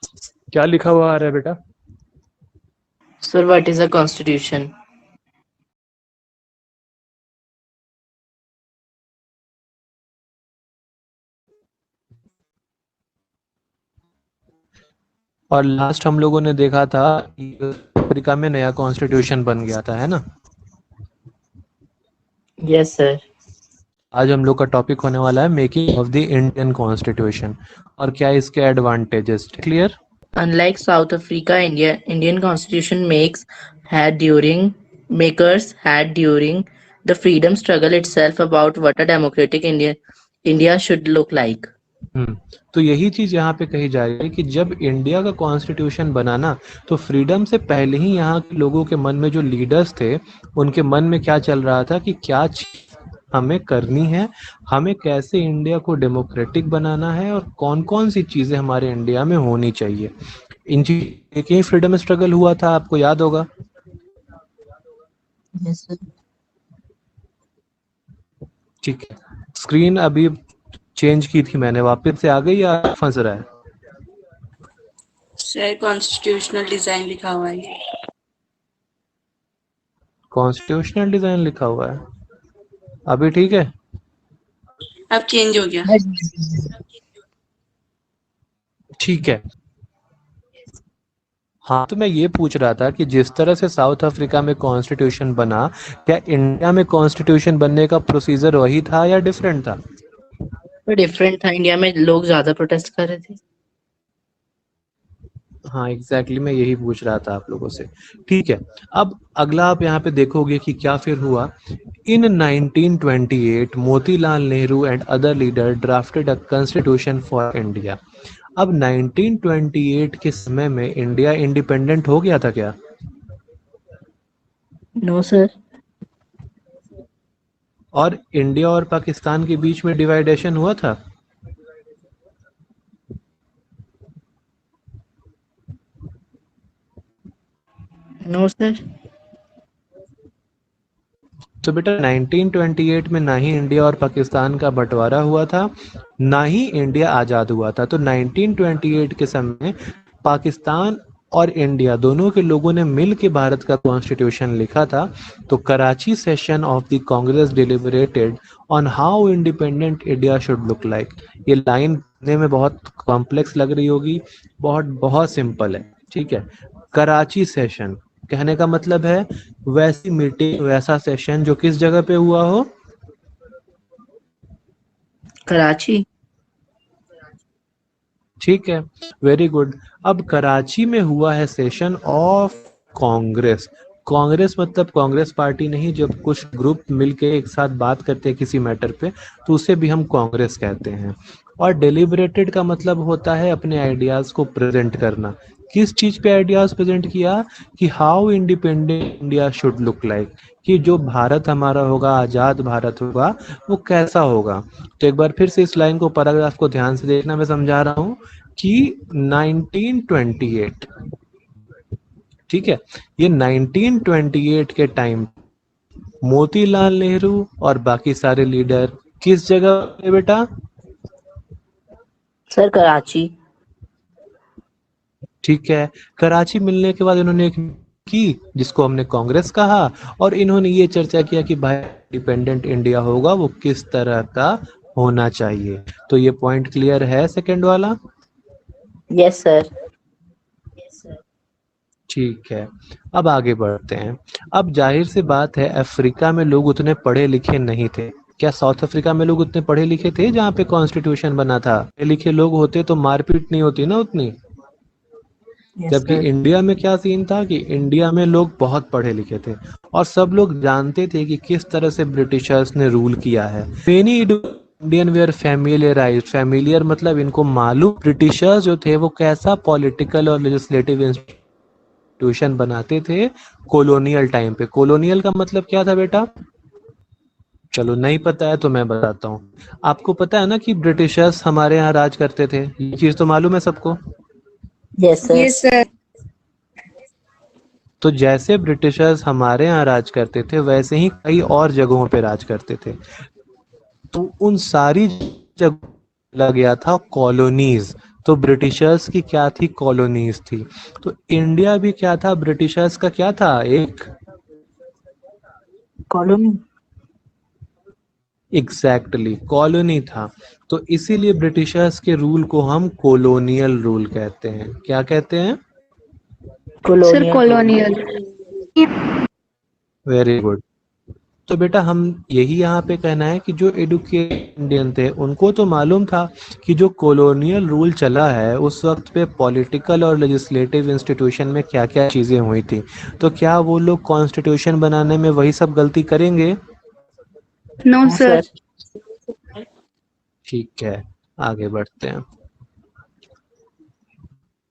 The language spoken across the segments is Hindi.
क्या लिखा हुआ आ रहा है बेटा? Sir, what is a constitution? और लास्ट हम लोगों ने देखा था कि अफ्रीका में नया कॉन्स्टिट्यूशन बन गया था, है ना? Yes, sir. आज हम लोग का टॉपिक होने वाला है making of the Indian constitution और क्या इसके advantages. Clear? Unlike South Africa, Indian Constitution makers had during the freedom struggle itself about what a democratic India should look like. तो यही चीज यहाँ पे कही जा रही है कि जब इंडिया का कॉन्स्टिट्यूशन बना ना, तो फ्रीडम से पहले ही यहाँ के लोगों के मन में जो लीडर्स थे, उनके मन में क्या चल रहा था कि क्या हमें करनी है, हमें कैसे इंडिया को डेमोक्रेटिक बनाना है और कौन कौन सी चीजें हमारे इंडिया में होनी चाहिए। इन चीज की फ्रीडम स्ट्रगल हुआ था, आपको याद होगा। Yes, sir. ठीक है, स्क्रीन अभी चेंज की थी मैंने, वापस से आ गई या फंस रहा है? सर कॉन्स्टिट्यूशनल डिजाइन लिखा हुआ है। कॉन्स्टिट्यूशनल डिजाइन लिखा हुआ है, अभी ठीक है? अब चेंज हो गया। ठीक है। हाँ, तो मैं ये पूछ रहा था कि जिस तरह से साउथ अफ्रीका में कॉन्स्टिट्यूशन बना, क्या इंडिया में कॉन्स्टिट्यूशन बनने का प्रोसीजर वही था या डिफरेंट था? तो डिफरेंट था, इंडिया में लोग ज्यादा प्रोटेस्ट कर रहे थे। हाँ एग्जैक्टली, मैं यही पूछ रहा था आप लोगों से। ठीक है, अब अगला आप यहाँ पे देखोगे कि क्या फिर हुआ। इन 1928 Motilal Nehru and other leader drafted a constitution for India. अब 1928 के समय में इंडिया इंडिपेंडेंट हो गया था क्या? No sir. और इंडिया और पाकिस्तान के बीच में डिवाइडेशन हुआ था? No sir. तो बेटा 1928 में ना ही इंडिया और पाकिस्तान का बंटवारा हुआ था, ना ही इंडिया आज़ाद हुआ था। तो 1928 के समय पाकिस्तान और इंडिया दोनों के लोगों ने मिल के भारत का कॉन्स्टिट्यूशन लिखा था। तो Karachi session of the Congress deliberated on how independent India should look like. ये लाइन पढ़ने में बहुत कॉम्प्लेक्स लग रही होगी, बहुत बहुत सिंपल है। ठीक है, कराची सेशन कहने का मतलब है वैसी मीटिंग, वैसा सेशन जो किस जगह पे हुआ हो? कराची। ठीक है, वेरी गुड। अब कराची में हुआ है सेशन ऑफ कांग्रेस। कांग्रेस मतलब कांग्रेस पार्टी नहीं, जब कुछ ग्रुप मिलके एक साथ बात करते हैं किसी मैटर पे तो उसे भी हम कांग्रेस कहते हैं। और डेलिब्रेटेड का मतलब होता है अपने आइडियाज को प्रेजेंट करना। किस चीज पे आइडियाज प्रेजेंट किया? कि how independent India should look like, कि जो भारत हमारा होगा, आजाद भारत होगा, वो कैसा होगा। तो एक बार फिर से इस लाइन को, पैराग्राफ को ध्यान से देखना, मैं समझा रहा हूँ कि 1928, ठीक है, ये 1928 के टाइम मोतीलाल नेहरू और बाकी सारे लीडर किस जगह पे बेटा? सर कराची। ठीक है, कराची मिलने के बाद इन्होंने एक की जिसको हमने कांग्रेस कहा, और इन्होंने ये चर्चा किया कि भाई डिपेंडेंट इंडिया होगा वो किस तरह का होना चाहिए। तो ये पॉइंट क्लियर है सेकंड वाला? Yes sir. ठीक है, अब आगे बढ़ते हैं। अब जाहिर सी बात है अफ्रीका में लोग उतने पढ़े लिखे नहीं थे। क्या साउथ अफ्रीका में लोग उतने पढ़े लिखे थे जहाँ पे कॉन्स्टिट्यूशन बना था? पढ़े लिखे लोग होते तो मारपीट नहीं होती ना उतनी। यस जबकि सर। इंडिया में क्या सीन था कि इंडिया में लोग बहुत पढ़े लिखे थे और सब लोग जानते थे कि किस तरह से ब्रिटिशर्स ने रूल किया है। मेनी इंडियन वेयर फैमिलियराइज्ड, फैमिलियर मतलब इनको मालूम ब्रिटिशर्स जो थे वो कैसा पॉलिटिकल और लेजिस्लेटिव इंस्टीट्यूशन बनाते थे कॉलोनियल टाइम पे। कॉलोनियल का मतलब क्या था बेटा? चलो नहीं पता है तो मैं बताता हूँ। आपको पता है ना कि ब्रिटिशर्स हमारे यहाँ राज करते थे, ये चीज तो मालूम है सबको। Yes sir. Yes sir. तो जैसे ब्रिटिशर्स हमारे यहाँ राज करते थे वैसे ही कई और जगहों पे राज करते थे। तो उन सारी जगह लग गया था कॉलोनीज। तो ब्रिटिशर्स की क्या थी, कॉलोनीज थी। तो इंडिया भी क्या था, ब्रिटिशर्स का क्या था, एक कॉलोनी। एग्जैक्टली कॉलोनी था। तो इसीलिए ब्रिटिशर्स के रूल को हम कॉलोनियल रूल कहते हैं। क्या कहते हैं? Sir colonial. Colonial. Very good. तो बेटा हम यही यहाँ पे कहना है कि जो एडुकेटेड इंडियन थे उनको तो मालूम था कि जो कॉलोनियल रूल चला है उस वक्त पे पॉलिटिकल और लेजिस्लेटिव इंस्टीट्यूशन में क्या क्या चीजें हुई थी। तो क्या वो लोग कॉन्स्टिट्यूशन बनाने में वही सब गलती करेंगे? No sir. ठीक है, आगे बढ़ते हैं।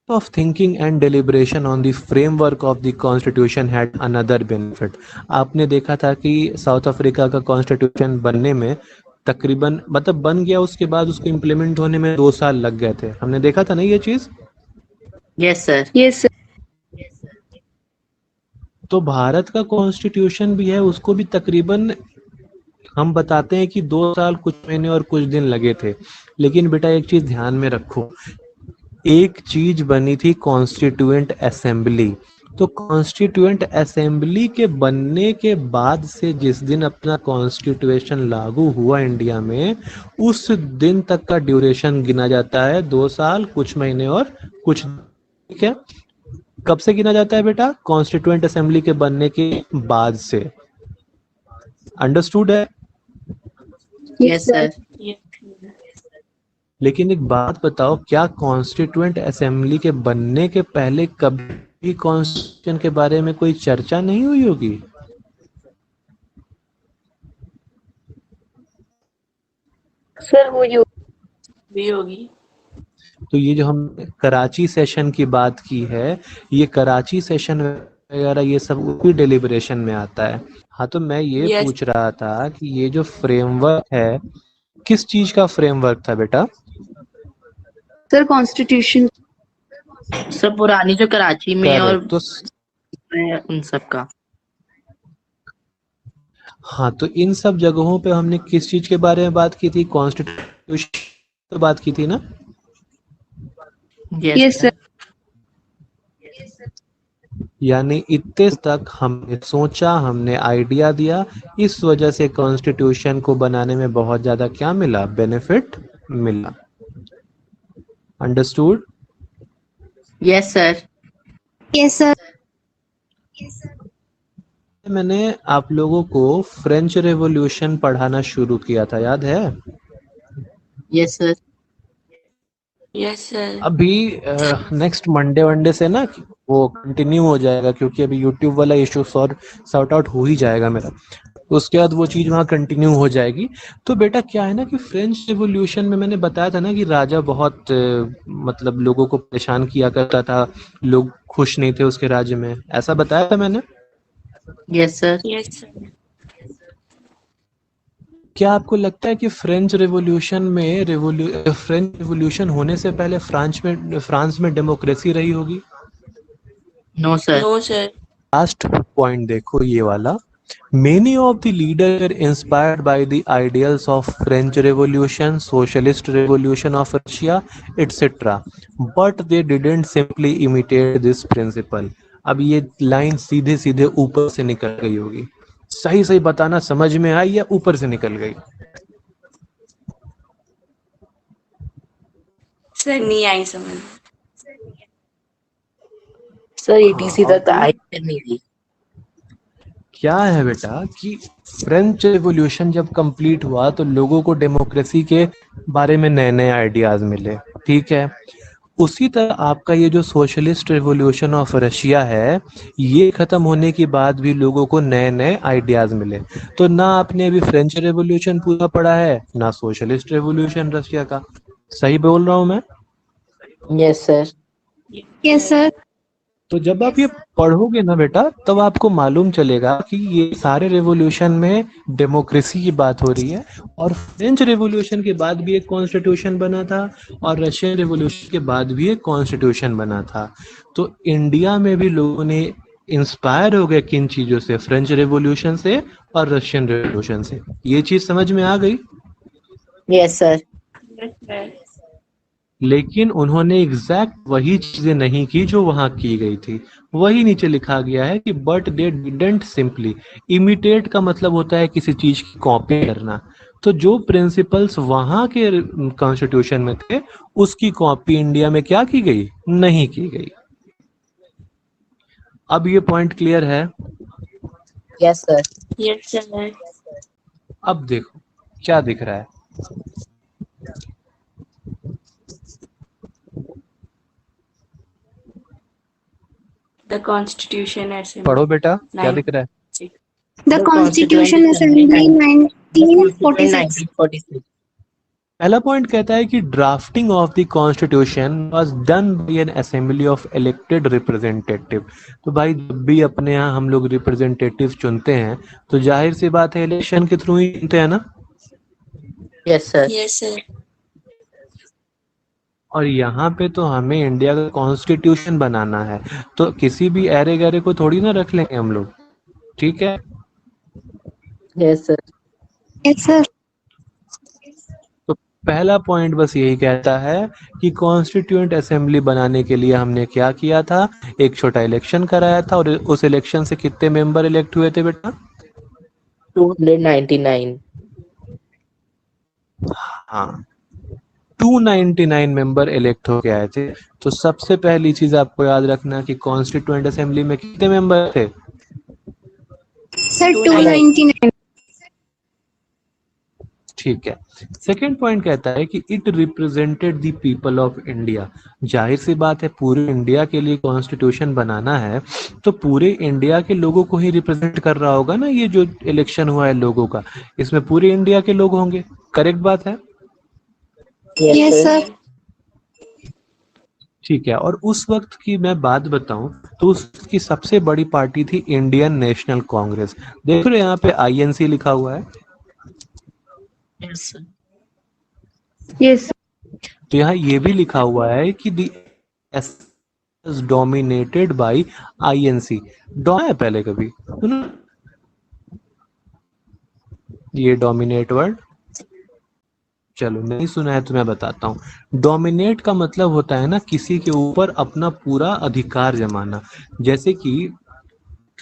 Of thinking and deliberation on the framework of the constitution had another benefit. आपने देखा था कि साउथ अफ्रीका का कॉन्स्टिट्यूशन बनने में तकरीबन मतलब बन गया, उसके बाद उसको इम्प्लीमेंट होने में 2 साल लग गए थे। हमने देखा था ना ये चीज। Yes sir. Yes sir. तो भारत का कॉन्स्टिट्यूशन भी है, उसको भी तकरीबन हम बताते हैं कि 2 साल कुछ महीने और कुछ दिन लगे थे। लेकिन बेटा एक चीज ध्यान में रखो, एक चीज बनी थी कॉन्स्टिट्यूएंट असेंबली। तो कॉन्स्टिट्यूएंट असेंबली के बनने के बाद से जिस दिन अपना कॉन्स्टिट्यूशन लागू हुआ इंडिया में, उस दिन तक का ड्यूरेशन गिना जाता है 2 साल कुछ महीने और कुछ। ठीक है, कब से गिना जाता है बेटा? कॉन्स्टिट्यूएंट असेंबली के बनने के बाद से। अंडरस्टूड है? Yes sir. लेकिन एक बात बताओ, क्या कॉन्स्टिट्यूएंट असेंबली के बनने के पहले कभी कॉन्स्टिट्यूशन के बारे में कोई चर्चा नहीं हुई होगी? सर हुई भी होगी। तो ये जो हम कराची सेशन की बात की है, ये कराची सेशन वगैरह ये सब उसी डिलिब्रेशन में आता है। हाँ, तो मैं ये Yes. पूछ रहा था कि ये जो फ्रेमवर्क है, किस चीज का फ्रेमवर्क था बेटा? Sir constitution. सर पुरानी जो कराची में और करेक्ट। तो उन सब का। हाँ, तो इन सब जगहों पे हमने किस चीज के बारे में बात की थी? कॉन्स्टिट्यूशन तो बात की थी ना। Yes sir. यानी इतने तक हमने सोचा, हमने आइडिया दिया, इस वजह से कॉन्स्टिट्यूशन को बनाने में बहुत ज्यादा क्या मिला, बेनिफिट मिला। Understood? Yes sir. Yes sir. मैंने आप लोगों को फ्रेंच रेवोल्यूशन पढ़ाना शुरू किया था, याद है? Yes sir. Yes sir. अभी नेक्स्ट मंडे से ना वो कंटिन्यू हो जाएगा, क्योंकि अभी यूट्यूब वाला इशू सॉर्ट आउट हो ही जाएगा मेरा। उसके बाद वो चीज वहाँ कंटिन्यू हो जाएगी। तो बेटा क्या है ना कि फ्रेंच रेवोल्यूशन में मैंने बताया था ना कि राजा बहुत मतलब लोगों को परेशान किया करता था, लोग खुश नहीं थे उसके राज्य में, ऐसा बताया था मैंने। Yes sir. Yes sir. क्या आपको लगता है कि फ्रेंच रेवोल्यूशन होने से पहले फ्रांस में डेमोक्रेसी रही होगी? No sir. No sir. Last point देखो ये वाला, many of the leaders were inspired by the ideals of French Revolution, Socialist Revolution of Russia, etc. But they didn't simply imitate this principle. अब ये लाइन सीधे सीधे ऊपर से निकल गई होगी, सही सही बताना, समझ में आई या ऊपर से निकल गई? सर नहीं आई समझ। सर ETC तक आई नहीं थी। क्या है बेटा कि फ्रेंच रिवॉल्यूशन जब कंप्लीट हुआ तो लोगों को डेमोक्रेसी के बारे में नए नए आइडियाज मिले, ठीक है। उसी तरह आपका ये जो सोशलिस्ट रिवॉल्यूशन ऑफ रशिया है, ये खत्म होने के बाद भी लोगों को नए नए आइडियाज मिले। तो ना आपने अभी फ्रेंच रिवॉल्यूशन पूरा पढ़ा है, ना सोशलिस्ट रिवॉल्यूशन रशिया का। सही बोल रहा हूँ मैं? Yes sir. Yes sir. तो जब आप ये पढ़ोगे ना बेटा, तब आपको मालूम चलेगा कि ये सारे रेवोल्यूशन में डेमोक्रेसी की बात हो रही है। और फ्रेंच रेवोल्यूशन के बाद भी एक कॉन्स्टिट्यूशन बना था, और रशियन रेवोल्यूशन के बाद भी एक कॉन्स्टिट्यूशन बना था। तो इंडिया में भी लोगों ने इंस्पायर हो गए किन चीजों से? फ्रेंच रेवोल्यूशन से और रशियन रेवोल्यूशन से। ये चीज समझ में आ गई? Yes sir. लेकिन उन्होंने एग्जैक्ट वही चीजें नहीं की जो वहां की गई थी। वही नीचे लिखा गया है कि but they didn't simply imitate, का मतलब होता है किसी चीज की कॉपी करना। तो जो प्रिंसिपल्स वहां के कॉन्स्टिट्यूशन में थे उसकी कॉपी इंडिया में क्या की गई, नहीं की गई। अब ये पॉइंट क्लियर है? Yes, sir. Yes, sir. अब देखो क्या दिख रहा है। The Constitution Assembly. पढ़ो बेटा, क्या Nine- दिख रहा है? The Constitution Assembly 1946. 1946. पहला पॉइंट कहता है कि drafting of the constitution was done by N assembly of elected representative. तो भाई जब भी अपने यहाँ हम लोग रिप्रेजेंटेटिव चुनते हैं तो जाहिर सी बात है इलेक्शन के थ्रू ही चुनते हैं ना। Yes, sir. Yes, sir. और यहाँ पे तो हमें इंडिया का कॉन्स्टिट्यूशन बनाना है, तो किसी भी ऐरे गैरे को थोड़ी ना रख लेंगे हम लोग, ठीक है। Yes, sir. Yes, sir. तो पहला पॉइंट बस यही कहता है कि कॉन्स्टिट्यूएंट असेंबली बनाने के लिए हमने क्या किया था, एक छोटा इलेक्शन कराया था और उस इलेक्शन से कितने मेंबर इलेक्ट हुए थे बेटा? 299. हाँ, 299 मेंबर इलेक्ट होके आए थे। तो सबसे पहली चीज आपको याद रखना कि कॉन्स्टिट्यूएंट असेंबली में कितने मेंबर थे? Sir, 299. ठीक है। सेकंड पॉइंट कहता है कि it represented the people of India. जाहिर सी बात है पूरे इंडिया के लिए कॉन्स्टिट्यूशन बनाना है तो पूरे इंडिया के लोगों को ही रिप्रेजेंट कर रहा होगा ना। ये जो इलेक्शन हुआ है लोगों का, इसमें पूरे इंडिया के लोग होंगे, करेक्ट बात है? Yes, sir. ठीक है। और उस वक्त की मैं बात बताऊं तो उस वक्त की सबसे बड़ी पार्टी थी इंडियन नेशनल कांग्रेस। देख रहे हो यहाँ पे आईएनसी लिखा हुआ है, Yes, sir. Yes, sir. तो यहाँ ये भी लिखा हुआ है कि दी डोमिनेटेड बाय आईएनसी। डॉ है पहले कभी सुना ये डोमिनेट वर्ड? चलो नहीं सुना है तो मैं बताता हूँ। डोमिनेट का मतलब होता है ना किसी के ऊपर अपना पूरा अधिकार जमाना। जैसे कि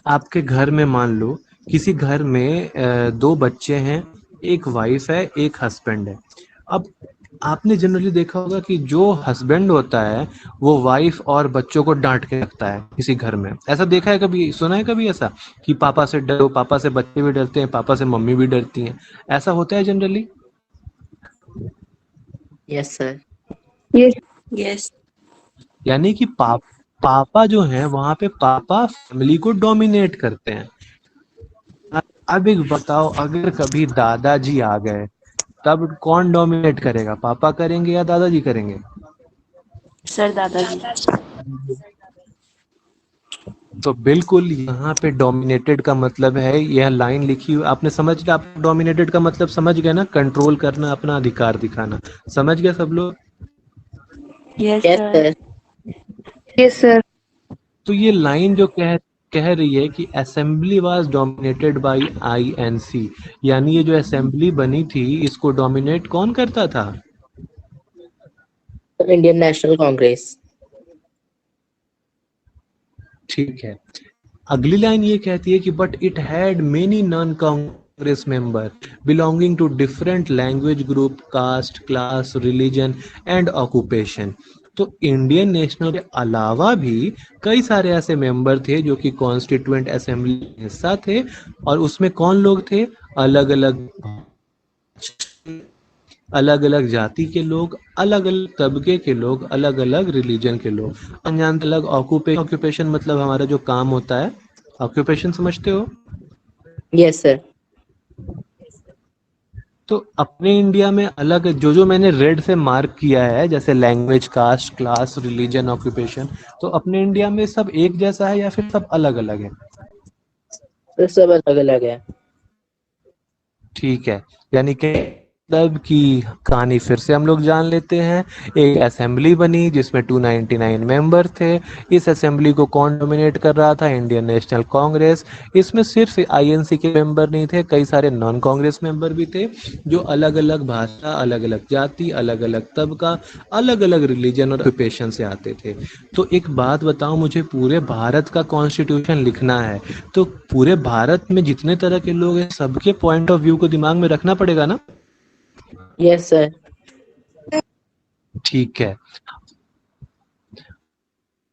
आपके घर में मान लो किसी घर में दो बच्चे हैं, एक वाइफ है एक हस्बैंड है। अब आपने जनरली देखा होगा कि जो हस्बैंड होता है वो वाइफ और बच्चों को डांट के रखता है किसी घर में। ऐसा देखा है कभी, सुना है कभी ऐसा कि पापा से डरो, पापा से बच्चे भी डरते हैं, पापा से मम्मी भी डरती हैं? ऐसा होता है generally. Yes, sir. Yes. Yes. यानी कि पापा जो हैं वहां पे पापा फैमिली को डोमिनेट करते हैं। अब एक बताओ, अगर कभी दादाजी आ गए तब कौन डोमिनेट करेगा, पापा करेंगे या दादाजी करेंगे? Sir, दादाजी. तो बिल्कुल यहाँ पे डोमिनेटेड का मतलब है, यह लाइन लिखी हुई आपने समझ गया। आप डोमिनेटेड का मतलब समझ गए ना, कंट्रोल करना, अपना अधिकार दिखाना। समझ गए सब लोग? Yes, Yes, sir. sir. Yes, sir. तो ये लाइन जो कह रही है कि assembly was dominated by INC, यानी ये जो असेंबली बनी थी इसको डोमिनेट कौन करता था? Indian National Congress. ठीक है। अगली लाइन ये कहती है कि but it had many non Congress member belonging to different language group, caste, class, religion and occupation. तो इंडियन नेशनल के अलावा भी कई सारे ऐसे मेंबर थे जो कि कॉन्स्टिट्यूएंट असेंबली में हिस्सा थे। और उसमें कौन लोग थे? अलग अलग जाति के लोग, अलग अलग तबके के लोग, अलग अलग रिलीजन के लोग। अनजान अलग ऑक्यूपेशन मतलब हमारा जो काम होता है, ऑक्यूपेशन समझते हो? Yes, sir. तो अपने इंडिया में अलग जो मैंने रेड से मार्क किया है, जैसे language, caste, class, religion, occupation, तो अपने इंडिया में सब एक जैसा है या फिर सब अलग अलग है? तो सब अलग अलग है। ठीक है, यानी कि तब की कहानी फिर से हम लोग जान लेते हैं। एक असेंबली बनी जिसमें 299 मेंबर थे। इस असेंबली को कौन डोमिनेट कर रहा था? Indian national Congress. इसमें सिर्फ आईएनसी के मेंबर नहीं थे, कई सारे नॉन कांग्रेस मेंबर भी थे जो अलग अलग भाषा, अलग अलग जाति, अलग अलग तबका, अलग अलग रिलीजन और ऑक्यूपेशन से आते थे। तो एक बात बताओ मुझे, पूरे भारत का कॉन्स्टिट्यूशन लिखना है तो पूरे भारत में जितने तरह के लोग हैं सबके पॉइंट ऑफ व्यू को दिमाग में रखना पड़ेगा ना? Yes, sir. ठीक है,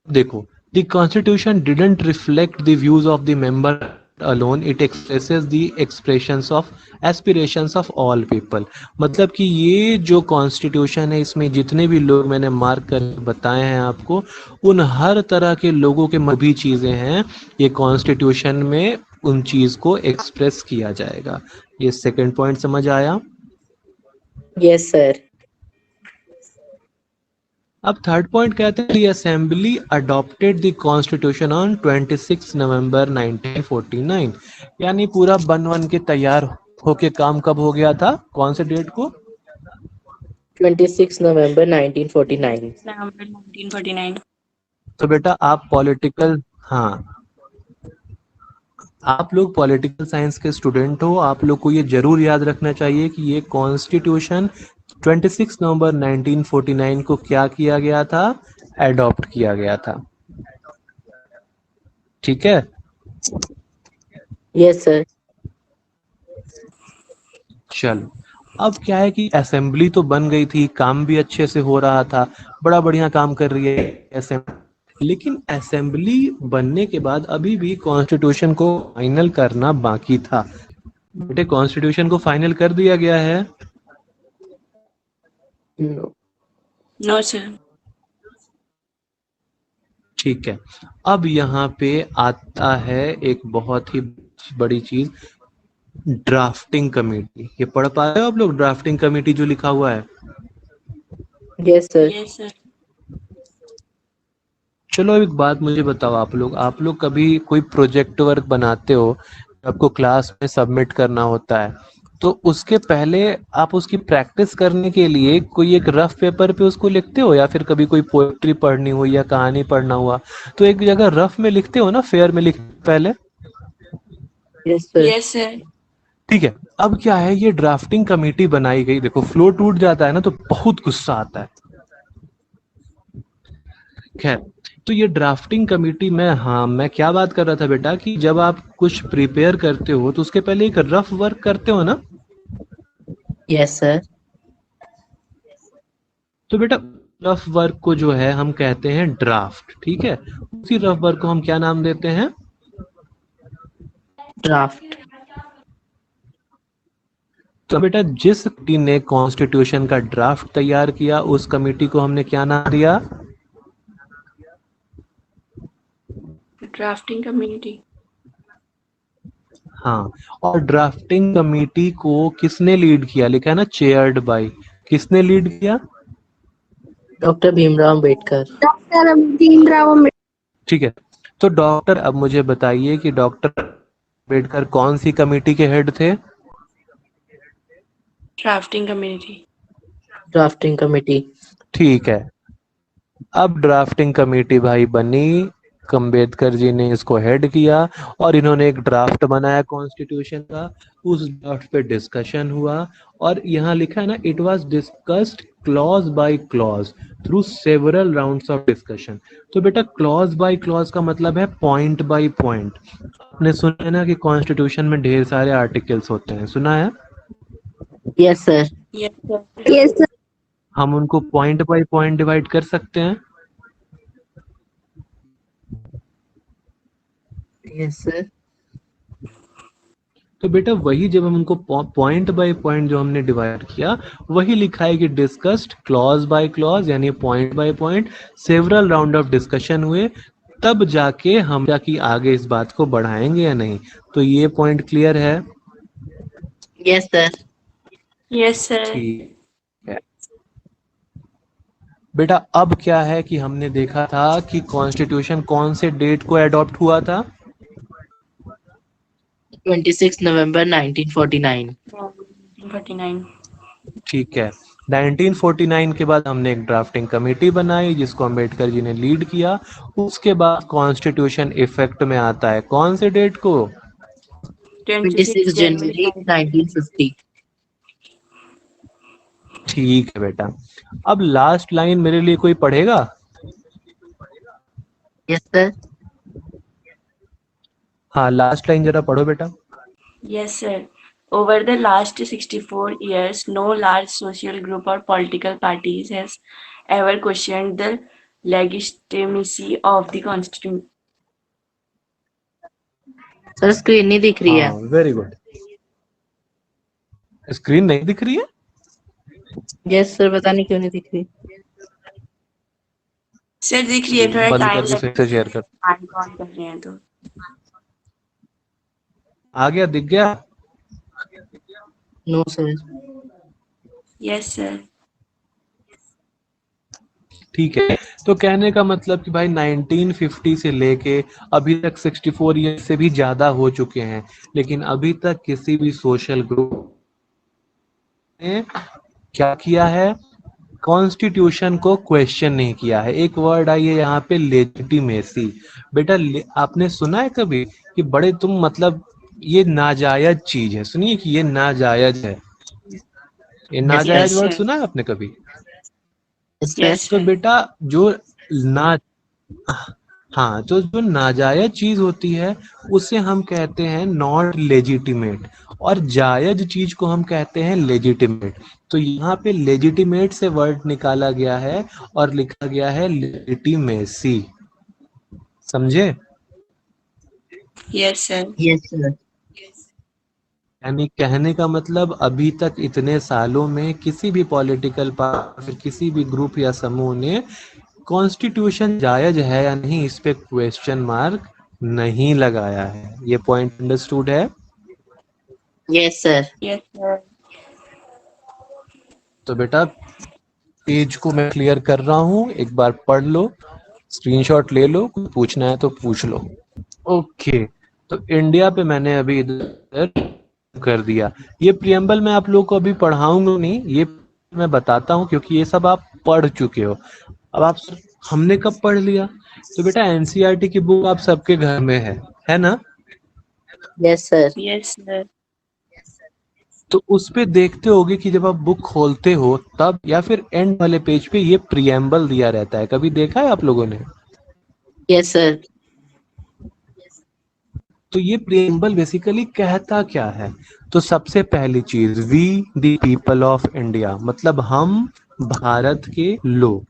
देखो, the constitution didn't reflect the views of the member alone, it expresses the expressions of aspirations of all people। मतलब कि ये जो कॉन्स्टिट्यूशन है इसमें जितने भी लोग मैंने मार्क कर बताए हैं आपको, उन हर तरह के लोगों के भी चीजें हैं, ये कॉन्स्टिट्यूशन में उन चीज को एक्सप्रेस किया जाएगा। ये सेकंड पॉइंट समझ आया? Yes, sir. अब थर्ड पॉइंट कहते हैं, the assembly adopted the constitution on 26 नवंबर 1949। यानी पूरा बन के तैयार होके काम कब हो गया था? कौन से डेट को? 26 November 1949. November 1949। तो बेटा आप पॉलिटिकल, हाँ, आप लोग पॉलिटिकल साइंस के स्टूडेंट हो, आप लोग को ये जरूर याद रखना चाहिए कि ये कॉन्स्टिट्यूशन 26 नवंबर 1949 को क्या किया गया था? एडॉप्ट किया गया था। ठीक है, Yes, sir. चलो, अब क्या है कि असेंबली तो बन गई थी, काम भी अच्छे से हो रहा था, बड़ा बढ़िया काम कर रही है असेंबली। लेकिन असेंबली बनने के बाद अभी भी कॉन्स्टिट्यूशन को फाइनल करना बाकी था। बेटे कॉन्स्टिट्यूशन को फाइनल कर दिया गया है? No. No, sir। ठीक है, अब यहाँ पे आता है एक बहुत ही बड़ी चीज, ड्राफ्टिंग कमेटी। ये पढ़ पा रहे हो आप लोग ड्राफ्टिंग कमेटी जो लिखा हुआ है? Yes, sir. Yes, sir। चलो एक बात मुझे बताओ, आप लोग कभी कोई प्रोजेक्ट वर्क बनाते हो, आपको क्लास में सबमिट करना होता है, तो उसके पहले आप उसकी प्रैक्टिस करने के लिए कोई एक रफ पेपर पे उसको लिखते हो, या फिर कभी कोई पोएट्री पढ़नी हो या कहानी पढ़ना हुआ तो एक जगह रफ में लिखते हो ना, फेयर में लिख पहले? Yes, sir. Yes, sir। ठीक है, अब क्या है, ये ड्राफ्टिंग कमेटी बनाई गई। देखो फ्लो टूट जाता है ना तो बहुत गुस्सा आता है। खैर, तो ये ड्राफ्टिंग कमेटी में, हाँ, मैं क्या बात कर रहा था बेटा कि जब आप कुछ प्रिपेयर करते हो तो उसके पहले एक रफ वर्क करते हो ना? Yes, sir. तो बेटा रफ वर्क को जो है हम कहते हैं ड्राफ्ट। ठीक है, उसी रफ वर्क को हम क्या नाम देते हैं? Draft. तो बेटा जिस कमेटी ने कॉन्स्टिट्यूशन का ड्राफ्ट तैयार किया उस कमेटी को हमने क्या नाम दिया? Drafting community. हाँ, और ड्राफ्टिंग कमेटी को किसने लीड किया? लिखा है ना चेयर्ड बाय। किसने लीड किया? Dr. Bhimrao Ambedkar. Doctor Bhimrao Ambedkar. ठीक है, तो डॉक्टर, अब मुझे बताइए कि डॉक्टर अम्बेडकर कौन सी कमेटी के हेड थे? Drafting community. Drafting Committee. ठीक है, अब ड्राफ्टिंग कमेटी भाई बनी, अम्बेडकर जी ने इसको हेड किया और इन्होंने एक ड्राफ्ट बनाया कॉन्स्टिट्यूशन का। उस ड्राफ्ट पे डिस्कशन हुआ और यहाँ लिखा है ना, it was discussed clause by clause through several rounds of discussion. तो बेटा क्लॉज बाय क्लॉज का मतलब है पॉइंट बाय पॉइंट। आपने सुना है ना कि कॉन्स्टिट्यूशन में ढेर सारे आर्टिकल्स होते हैं, सुना है? Yes, sir. Yes, sir। Yes sir. हम उनको पॉइंट बाय पॉइंट डिवाइड कर सकते हैं। Yes, sir. तो बेटा वही जब हम उनको पॉइंट बाय पॉइंट जो हमने डिवाइड किया, वही लिखा है कि डिस्कस्ड क्लॉज बाय क्लॉज, यानी point by point several round of discussion हुए, तब जाके हम जाके आगे इस बात को बढ़ाएंगे या नहीं। तो ये पॉइंट क्लियर है? Yes, sir. Yes, sir। ठीक है बेटा, अब क्या है कि हमने देखा था कि कॉन्स्टिट्यूशन कौन से डेट को एडॉप्ट हुआ था? 26 November 1949. 1949। ठीक है। 1949 के बाद हमने एक ड्राफ्टिंग कमेटी बनाई जिसको अम्बेडकर जी ने लीड किया। उसके बाद कॉन्स्टिट्यूशन इफेक्ट में आता है कौन से डेट को? 26 26 January January 1950. ठीक है बेटा। अब लास्ट लाइन मेरे लिए कोई पढ़ेगा? Yes, sir. हाँ, लास्ट लाइन जरा पढ़ो बेटा। Yes, sir. Over the last 64 years, no large social group or political parties has ever questioned the legitimacy of the Constitution. Sir screen नहीं दिख रही है। हाँ, वेरी गुड। स्क्रीन नहीं दिख रही है? यस सर, पता नहीं क्यों नहीं दिख रही। सर देख लिए थोड़ा बंद टाइम करके फिर से शेयर कर। ऑन कर रहे हैं तो आ गया, दिख गया? No sir. Yes sir. ठीक है, तो कहने का मतलब कि भाई 1950 से लेके अभी तक 64 ईयर से भी ज्यादा हो चुके हैं, लेकिन अभी तक किसी भी सोशल ग्रुप ने क्या किया है? कॉन्स्टिट्यूशन को क्वेश्चन नहीं किया है। एक वर्ड आई है यहाँ पे, लेजिटिमेसी। बेटा आपने सुना है कभी कि बड़े तुम मतलब ये नाजायज चीज है? सुनिए कि ये नाजायज है। ये नाजायज yes, वर्ड sir. सुना है आपने कभी? यस तो सर। बेटा जो ना हाँ, तो जो नाजायज चीज होती है उसे हम कहते हैं नॉट लेजिटिमेट, और जायज चीज को हम कहते हैं लेजिटिमेट। तो यहाँ पे लेजिटिमेट से वर्ड निकाला गया है और लिखा गया है लेजिटिमेसी। समझे? Yes sir. Yes sir. यानी कहने का मतलब अभी तक इतने सालों में किसी भी पॉलिटिकल पार्टी, किसी भी ग्रुप या समूह ने कॉन्स्टिट्यूशन जायज है या नहीं इस पे क्वेश्चन मार्क नहीं लगाया है। ये पॉइंट अंडरस्टूड है? Yes sir. Yes sir. तो बेटा पेज को मैं क्लियर कर रहा हूँ, एक बार पढ़ लो, स्क्रीनशॉट ले लो, कुछ पूछना है तो पूछ लो। ओके, तो इंडिया पे मैंने अभी इधर कर दिया। ये प्रियम्बल मैं आप लोग को अभी पढ़ाऊंगा नहीं, ये मैं बताता हूँ क्योंकि ये सब आप पढ़ चुके हो। अब आप हमने कब पढ़ लिया? तो बेटा एनसीईआरटी की बुक आप सबके घर में है ना? Yes sir. Yes sir. तो उस पे देखते होगे कि जब आप बुक खोलते हो तब या फिर एंड वाले पेज पे ये प्रियम्बल दिया रहता है। कभी देखा है आप लोगों ने? Yes sir. तो ये प्रियम्बल बेसिकली कहता क्या है? तो सबसे पहली चीज, we the people of India, मतलब हम भारत के लोग,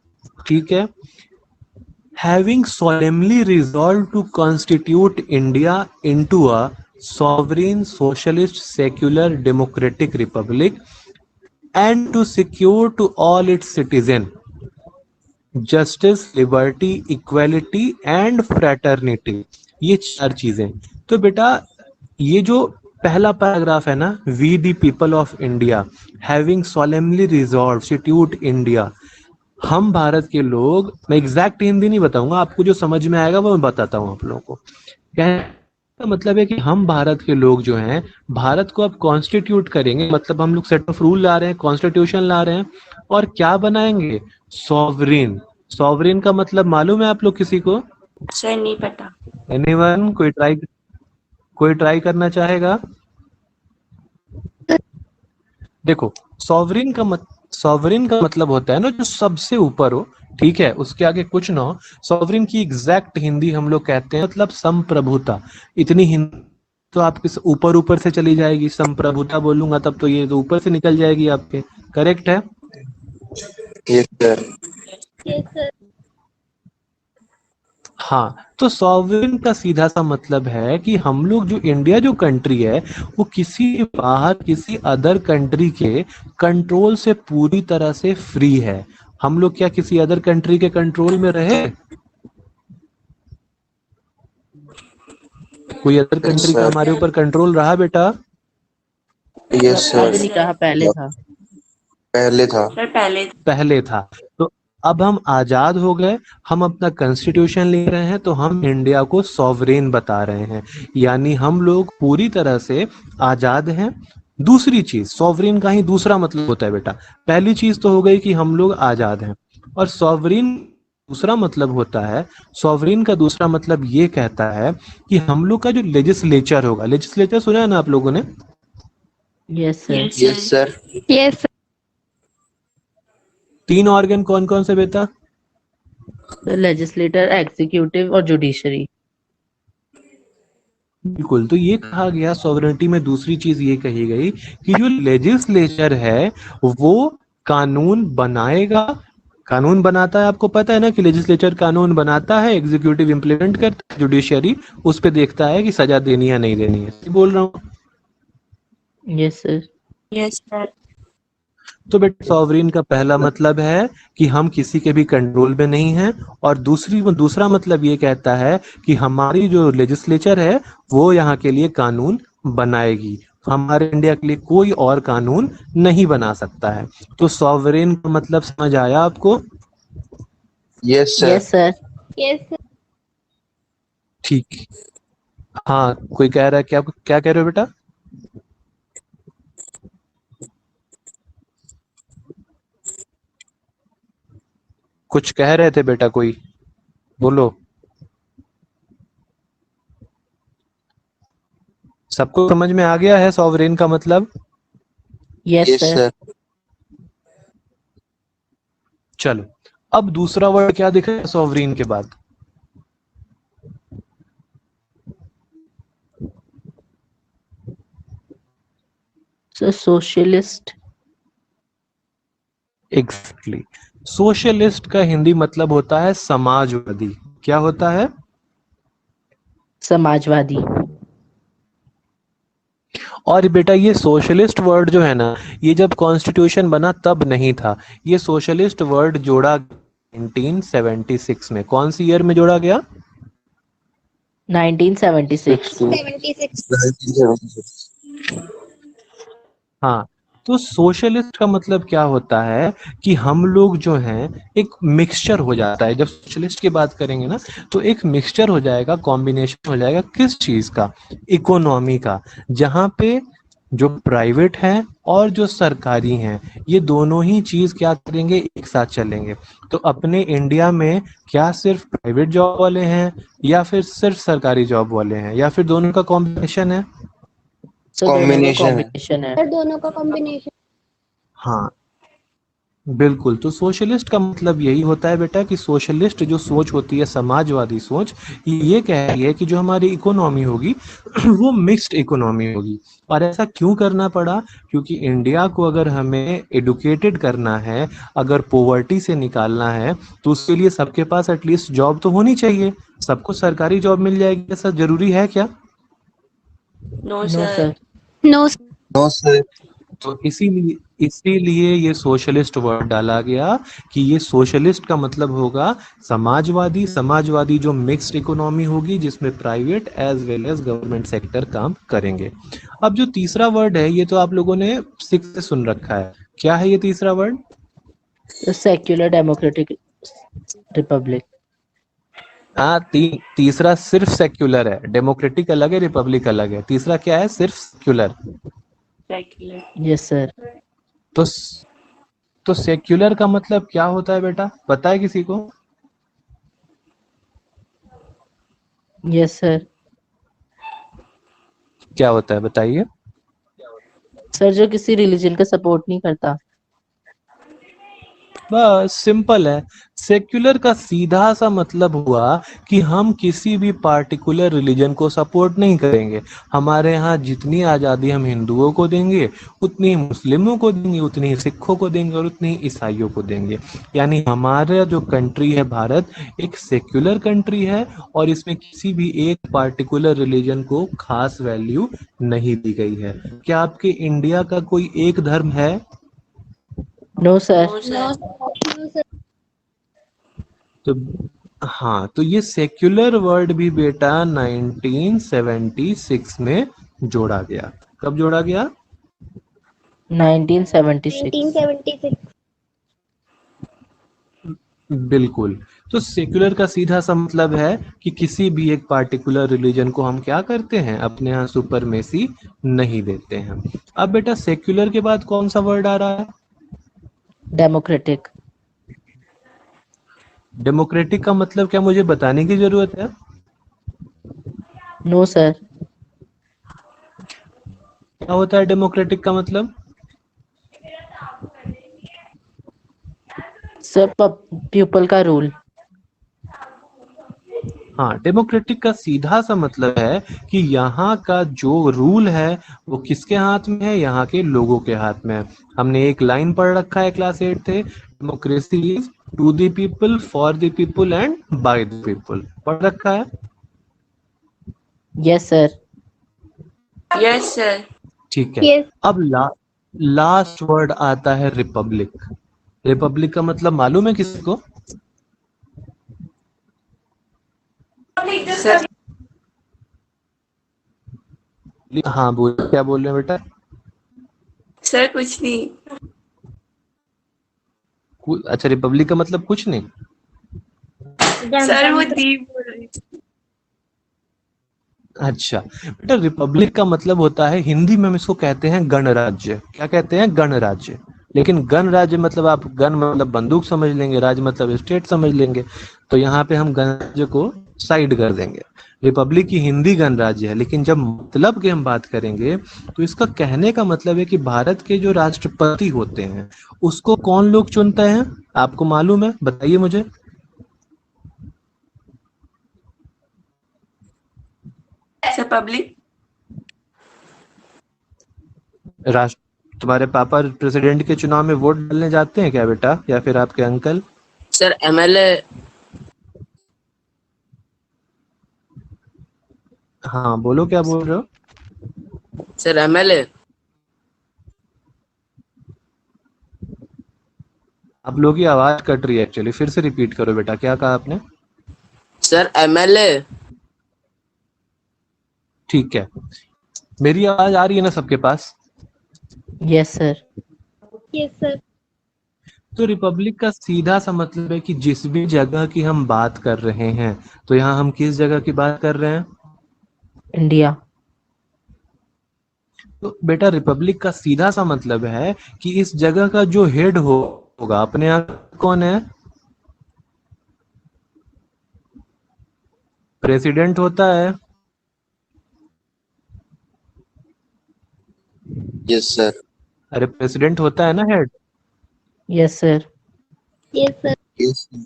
ठीक है। Having solemnly resolved to constitute India into a sovereign socialist secular democratic republic and to secure to all its citizens justice, liberty, equality and fraternity। ये चार चीजें। तो बेटा ये जो पहला पैराग्राफ है ना, we the people of India having solemnly resolved constitute India, हम भारत के लोग, मैं एग्जैक्ट हिंदी नहीं बताऊंगा, आपको जो समझ में आएगा वो मैं बताता हूँ आप लोगों को। कहने का मतलब है कि हम भारत के लोग जो हैं भारत को अब कॉन्स्टिट्यूट करेंगे, मतलब हम लोग सेट ऑफ रूल ला रहे हैं, कॉन्स्टिट्यूशन ला रहे हैं, और क्या बनाएंगे? सॉवरेन। सॉवरेन का मतलब मालूम है आप लोग किसी को? सर नहीं पता। एनीवन? कोई ट्राई करना चाहेगा? देखो सॉवरेन का मतलब होता है ना जो सबसे ऊपर हो, ठीक है, उसके आगे कुछ ना हो। सॉवरेन की एग्जैक्ट हिंदी हम लोग कहते हैं मतलब संप्रभुता। इतनी हिंदी तो आपके ऊपर ऊपर से चली जाएगी, संप्रभुता बोलूंगा तब तो ये तो ऊपर से निकल जाएगी आपके। करेक्ट है? Yes sir. हाँ, तो सॉवरेन का सीधा सा मतलब है कि हम लोग जो इंडिया जो कंट्री है वो किसी बाहर किसी अदर कंट्री के कंट्रोल से पूरी तरह से फ्री है। हम लोग क्या किसी अदर कंट्री के कंट्रोल में रहे? कोई अदर कंट्री का हमारे ऊपर कंट्रोल रहा बेटा? यस अभी सर। नहीं कहा, पहले था। पहले था। सर पहले था। तो अब हम आजाद हो गए, हम अपना कॉन्स्टिट्यूशन ले रहे हैं, तो हम इंडिया को सॉवरेन बता रहे हैं, यानी हम लोग पूरी तरह से आजाद हैं। दूसरी चीज, सॉवरेन का ही दूसरा मतलब होता है बेटा। पहली चीज तो हो गई कि हम लोग आजाद हैं, और सॉवरेन दूसरा मतलब होता है, सॉवरेन का दूसरा मतलब ये कहता है कि हम लोग का जो लेजिस्लेचर होगा, लेजिस्लेचर सुना है ना आप लोगों ने? Yes, sir. Yes, yes sir. Sir. Yes तीन ऑर्गन कौन कौन से बेटा? The legislator, executive और judiciary. बिल्कुल, तो ये कहा गया सॉवरेनिटी में, दूसरी चीज ये कही गई कि जो लेजिस्लेचर है वो कानून बनाएगा। कानून बनाता है, आपको पता है ना कि लेजिस्लेचर कानून बनाता है, एग्जीक्यूटिव इंप्लीमेंट करता है, जुडिशरी उस पे देखता है कि सजा देनी है नहीं देनी है। सही बोल रहा हूँ? Yes, sir. Yes, sir. तो बेटा सॉवरेन का पहला मतलब है कि हम किसी के भी कंट्रोल में नहीं हैं, और दूसरा मतलब ये कहता है कि हमारी जो लेजिस्लेचर है वो यहाँ के लिए कानून बनाएगी, हमारे इंडिया के लिए कोई और कानून नहीं बना सकता है। तो सॉवरेन का मतलब समझ आया आपको? Yes sir. Yes, sir. Yes ठीक। हाँ, कोई कह रहा है, क्या क्या कह रहे हो बेटा? कुछ कह रहे थे बेटा, कोई बोलो। सबको समझ में आ गया है सॉवरेन का मतलब? Yes, yes sir. सर। चलो, अब दूसरा वर्ड क्या दिख रहा है सॉवरेन के बाद? So socialist. एग्जैक्टली। सोशलिस्ट का हिंदी मतलब होता है समाजवादी। क्या होता है? समाजवादी. और बेटा ये सोशलिस्ट वर्ड जो है ना, ये जब कॉन्स्टिट्यूशन बना तब नहीं था, ये सोशलिस्ट वर्ड जोड़ा 1976 में। कौन सी ईयर में जोड़ा गया? 1976. 76 हाँ, तो सोशलिस्ट का मतलब क्या होता है कि हम लोग जो हैं एक मिक्सचर हो जाता है। जब सोशलिस्ट की बात करेंगे ना, तो एक मिक्सचर हो जाएगा, कॉम्बिनेशन हो जाएगा, किस चीज का? इकोनॉमी का, जहाँ पे जो प्राइवेट है और जो सरकारी हैं, ये दोनों ही चीज क्या करेंगे, एक साथ चलेंगे। तो अपने इंडिया में क्या सिर्फ प्राइवेट जॉब वाले हैं, या फिर सिर्फ सरकारी जॉब वाले हैं, या फिर दोनों का कॉम्बिनेशन है? So दोनों का कॉम्बिनेशन है। combination है. सर दोनों का कॉम्बिनेशन हाँ बिल्कुल। तो सोशलिस्ट का मतलब यही होता है बेटा कि सोशलिस्ट जो सोच होती है, समाजवादी सोच, ये कह रही है कि जो हमारी इकोनॉमी होगी वो मिक्स्ड इकोनॉमी होगी। और ऐसा क्यों करना पड़ा? क्योंकि इंडिया को अगर हमें एडुकेटेड करना है, अगर पॉवर्टी से निकालना है, तो उसके लिए सबके पास एटलीस्ट जॉब तो होनी चाहिए। सबको सरकारी जॉब मिल जाएगी ऐसा जरूरी है क्या? No, No, sir. sir. No no sir. तो इसीलिए ये सोशलिस्ट वर्ड डाला गया कि ये सोशलिस्ट का मतलब होगा समाजवादी। समाजवादी जो मिक्स्ड इकोनॉमी होगी, जिसमें private as well as government sector काम करेंगे। अब जो तीसरा वर्ड है, ये तो आप लोगों ने 6 से सुन रखा है। क्या है ये तीसरा word? The secular democratic republic. हाँ, तीसरा सिर्फ सेक्युलर है। डेमोक्रेटिक अलग है, रिपब्लिक अलग है। तीसरा क्या है? सिर्फ सेक्युलर। Secular. Yes, sir. तो तो सेक्युलर का मतलब क्या होता है बेटा, पता है किसी को? Yes, sir. क्या होता है बताइए? सर जो किसी रिलीजन का सपोर्ट नहीं करता. बस सिंपल है। सेक्युलर का सीधा सा मतलब हुआ कि हम किसी भी पार्टिकुलर रिलीजन को सपोर्ट नहीं करेंगे। हमारे यहाँ जितनी आज़ादी हम हिंदुओं को देंगे, उतनी ही मुस्लिमों को देंगे, उतनी ही सिखों को देंगे, और उतनी ही ईसाइयों को देंगे। यानी हमारा जो कंट्री है भारत, एक सेक्युलर कंट्री है, और इसमें किसी भी एक पार्टिकुलर रिलीजन को खास वैल्यू नहीं दी गई है। क्या आपके इंडिया का कोई एक धर्म है? No, sir. No, sir. Sir तो हाँ, तो ये सेक्युलर वर्ड भी बेटा 1976 में जोड़ा गया। कब जोड़ा गया? 1976. 1976 बिल्कुल। तो सेक्युलर का सीधा सा मतलब है कि किसी भी एक पार्टिकुलर रिलीजन को हम क्या करते हैं, अपने यहाँ सुपरमेसी नहीं देते हैं। अब बेटा सेक्युलर के बाद कौन सा वर्ड आ रहा है? डेमोक्रेटिक। डेमोक्रेटिक का मतलब क्या मुझे बताने की जरूरत है? No sir. क्या होता है डेमोक्रेटिक का मतलब? सर पीपल का रूल। हाँ, डेमोक्रेटिक का सीधा सा मतलब है कि यहाँ का जो रूल है वो किसके हाथ में है, यहाँ के लोगों के हाथ में है। हमने एक लाइन पढ़ रखा है क्लास 8 थे, democracy is to the people, for the people and by the people. पढ़ रखा है? Yes sir. Yes, sir. ठीक है। Yes. अब लास्ट वर्ड आता है रिपब्लिक। रिपब्लिक का मतलब मालूम है किसी को? Sir, हाँ बोल, क्या बोल रहे हैं बेटा? sir कुछ नहीं। अच्छा, रिपब्लिक का मतलब कुछ नहीं। सर वो दीप बोल रही थी। अच्छा बेटा, रिपब्लिक का मतलब होता है, हिंदी में हम इसको कहते हैं गणराज्य। क्या कहते हैं? गणराज्य। लेकिन गणराज्य मतलब आप गण मतलब बंदूक समझ लेंगे, राज्य मतलब स्टेट समझ लेंगे, तो यहाँ पे हम गणराज्य को साइड कर देंगे। रिपब्लिक की हिंदी गणराज्य है, लेकिन जब मतलब की हम बात करेंगे तो इसका कहने का मतलब है कि भारत के जो राष्ट्रपति होते हैं उसको कौन लोग चुनते हैं? आपको मालूम है? बताइए मुझे। Sir public. राष्ट्र तुम्हारे पापा प्रेसिडेंट के चुनाव में वोट डालने जाते हैं क्या बेटा, या फिर आपके अंकल? Sir MLA. हाँ बोलो, क्या बोल रहे हो? Sir MLA. आप लोगों की आवाज कट रही है एक्चुअली, फिर से रिपीट करो बेटा, क्या कहा आपने? Sir MLA. ठीक है, मेरी आवाज आ रही है ना सबके पास? Yes sir. Yes, sir. तो रिपब्लिक का सीधा सा मतलब है कि जिस भी जगह की हम बात कर रहे हैं, तो यहाँ हम किस जगह की बात कर रहे हैं? इंडिया। तो बेटा रिपब्लिक का सीधा सा मतलब है कि इस जगह का जो हेड होगा, अपने यहाँ कौन है? प्रेसिडेंट होता है। Yes, sir. अरे प्रेसिडेंट होता है ना head. Yes sir. Yes, sir. Yes, sir.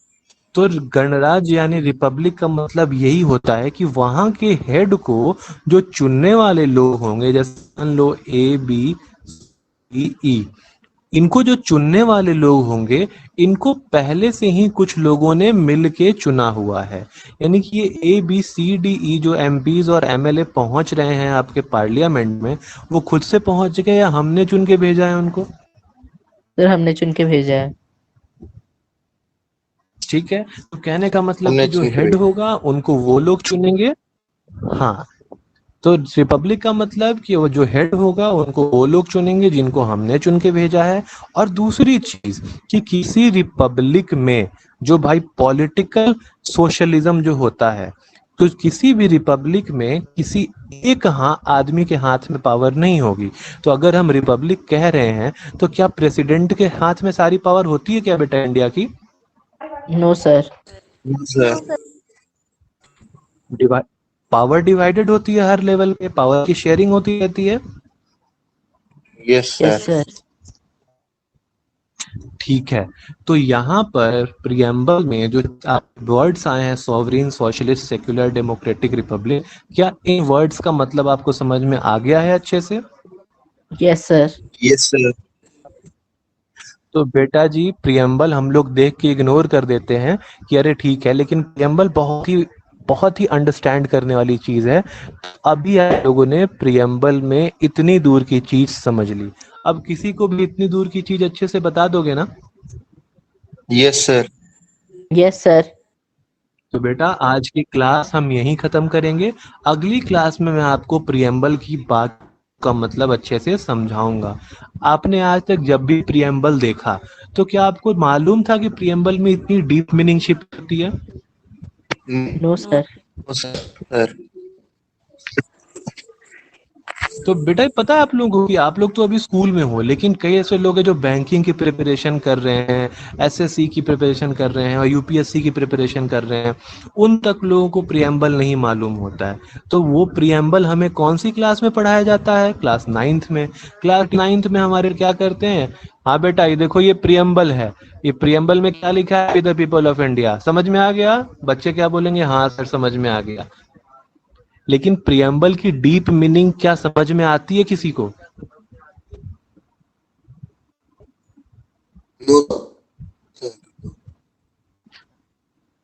तो गणराज्य यानी रिपब्लिक का मतलब यही होता है कि वहां के हेड को जो चुनने वाले लोग होंगे, जैसे मान लो ए बी सी ई, इनको जो चुनने वाले लोग होंगे, इनको पहले से ही कुछ लोगों ने मिल के चुना हुआ है। यानी कि ये A B C D E जो एमपीज और एमएलए पहुंच रहे हैं आपके पार्लियामेंट में, वो खुद से पहुंच गए या हमने चुन के भेजा है उनको? सर हमने चुन के भेजा है। ठीक है, तो कहने का मतलब हमने कि जो चुन के हेड भेजा। होगा उनको वो लोग चुनेंगे। हाँ, तो रिपब्लिक का मतलब कि वो जो हेड होगा उनको वो लोग चुनेंगे जिनको हमने चुन के भेजा है। और दूसरी चीज कि किसी रिपब्लिक में जो भाई पॉलिटिकल सोशलिज्म जो होता है, तो किसी भी रिपब्लिक में किसी एक आदमी के हाथ में पावर नहीं होगी। तो अगर हम रिपब्लिक कह रहे हैं तो क्या प्रेसिडेंट के हाथ में सारी पावर होती है क्या बेटा इंडिया की? No sir. Yes, sir. No, sir. Power divided होती है, हर लेवल पे पावर की शेयरिंग होती रहती है। Yes, sir. Yes sir. ठीक है, तो यहाँ पर प्रियम्बल में जो वर्ड्स आए हैं, sovereign, socialist, secular, democratic, Republic, क्या इन वर्ड्स का मतलब आपको समझ में आ गया है अच्छे से? Yes sir. Yes, sir. तो बेटा जी प्रियम्बल हम लोग देख के इग्नोर कर देते हैं कि अरे ठीक है, लेकिन प्रियम्बल बहुत ही अंडरस्टैंड करने वाली चीज है। अभी आप लोगों ने प्रियम्बल में इतनी दूर की चीज समझ ली, अब किसी को भी इतनी दूर की चीज अच्छे से बता दोगे ना? Yes, sir. Yes sir. तो बेटा आज की क्लास हम यहीं खत्म करेंगे। अगली क्लास में मैं आपको प्रियम्बल की बात का मतलब अच्छे से समझाऊंगा। आपने आज तक जब भी प्रियम्बल देखा तो क्या आपको मालूम था कि प्रियम्बल में इतनी डीप मीनिंग छिपी होती है? No, sir. No sir. तो बेटा पता है आप लोगों को कि आप लोग तो अभी स्कूल में हो, लेकिन कई ऐसे लोग हैं जो बैंकिंग की प्रिपरेशन कर रहे हैं, एसएससी की प्रिपरेशन कर रहे हैं और यूपीएससी की प्रिपरेशन कर रहे हैं, उन तक लोगों को प्रियम्बल नहीं मालूम होता है। तो वो प्रियम्बल हमें कौन सी क्लास में पढ़ाया जाता है? क्लास 9th में। क्लास 9th में हमारे क्या करते हैं, हाँ बेटा ये देखो ये प्रियम्बल है, ये प्रियम्बल में क्या लिखा है, द पीपल ऑफ इंडिया। समझ में आ गया? बच्चे क्या बोलेंगे? हाँ सर समझ में आ गया। लेकिन प्रियम्बल की डीप मीनिंग क्या समझ में आती है किसी को? No sir.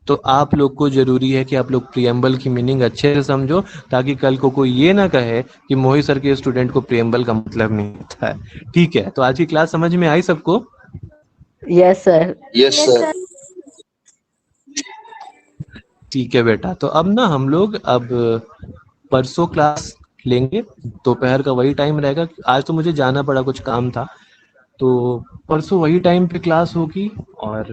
तो आप लोग को जरूरी है कि आप लोग प्रियम्बल की मीनिंग अच्छे से समझो, ताकि कल को कोई ये ना कहे कि मोहित सर के स्टूडेंट को प्रियम्बल का मतलब नहीं आता है। ठीक है, तो आज की क्लास समझ में आई सबको? Yes, sir. Yes sir. ठीक है बेटा, तो अब ना हम लोग अब परसों क्लास लेंगे, दोपहर का वही टाइम रहेगा। आज तो मुझे जाना पड़ा, कुछ काम था, तो परसों वही टाइम पे क्लास होगी और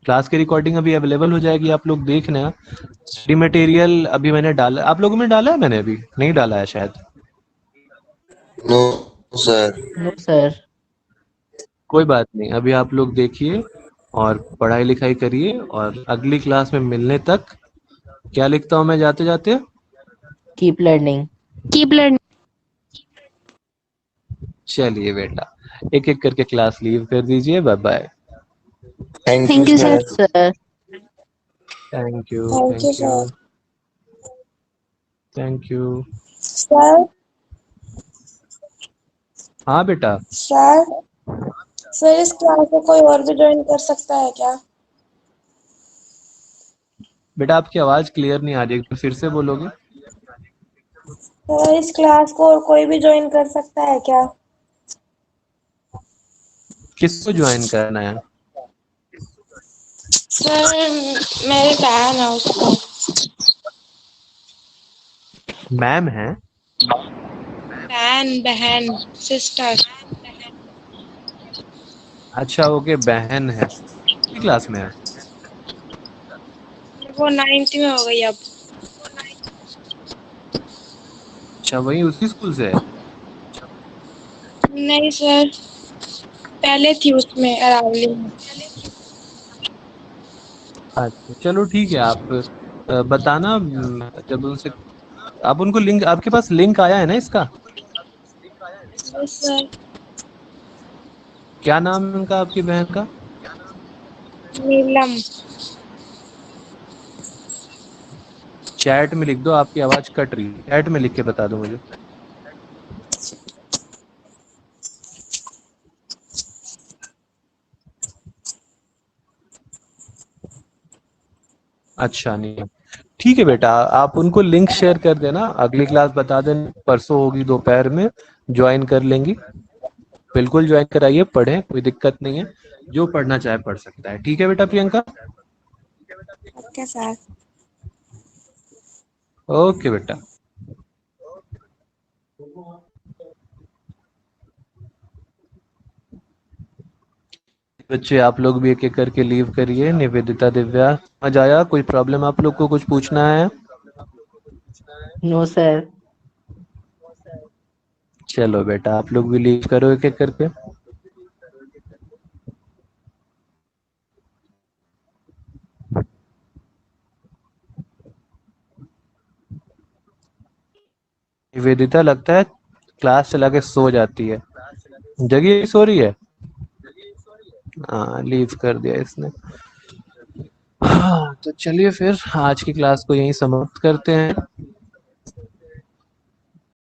क्लास की रिकॉर्डिंग अभी अवेलेबल हो जाएगी, आप लोग देखना। स्टडी मटेरियल अभी मैंने डाला, आप लोगों में डाला है? मैंने अभी नहीं डाला है शायद। No sir. No, sir. कोई बात नहीं, अभी आप लोग देखिए और पढ़ाई लिखाई करिए, और अगली क्लास में मिलने तक क्या लिखता हूँ मैं जाते जाते? Keep learning. Keep learning. चलिए बेटा, एक एक करके क्लास लीव कर दीजिए। Bye bye. Thank Thank you you, sir. Sir. Sir. Thank you, Thank you, thank you, sir. Thank you. Sir, हाँ बेटा। सर इस क्लास में कोई और भी ज्वाइन कर सकता है क्या? बेटा आपकी आवाज क्लियर नहीं आ रही, तो फिर से बोलोगे? सर इस क्लास को और कोई भी ज्वाइन कर सकता है क्या? किसको ज्वाइन करना है? सर मेरी बहन है उसको। मैम है? बहन सिस्टर। अच्छा ओके, बहन है। किस क्लास में है? वो 9th में हो गई अब। अच्छा, वही उसी स्कूल से है? नहीं सर, पहले थी उसमें अरावली में। अच्छा चलो ठीक है, आप बताना जब उनसे, आप उनको लिंक, आपके पास लिंक आया है ना इसका? Yes sir. क्या नाम है उनका, आपकी बहन का? नीलम। चैट में लिख दो, आपकी आवाज कट रही है, चैट में लिख के बता दो मुझे। अच्छा नहीं है, ठीक है बेटा, आप उनको लिंक शेयर कर देना, अगली क्लास बता देना, परसों होगी दोपहर में, ज्वाइन कर लेंगी। बिल्कुल ज्वाइन कराइए, पढ़ें, कोई दिक्कत नहीं है, जो पढ़ना चाहे पढ़ सकता है। ठीक है बेटा प्रियंका? Okay sir. ओके बेटा। बच्चे आप लोग भी एक एक करके लीव करिए। निवेदिता, दिव्या, समझ आया? कोई प्रॉब्लम आप लोग को, कुछ पूछना है? No, sir. चलो बेटा आप लोग भी लीव करो एक एक करके। निवेदिता लगता है क्लास चला के सो जाती है, जगी सो रही है। हाँ लीव कर दिया इसने। हाँ तो चलिए फिर आज की क्लास को यहीं समाप्त करते हैं।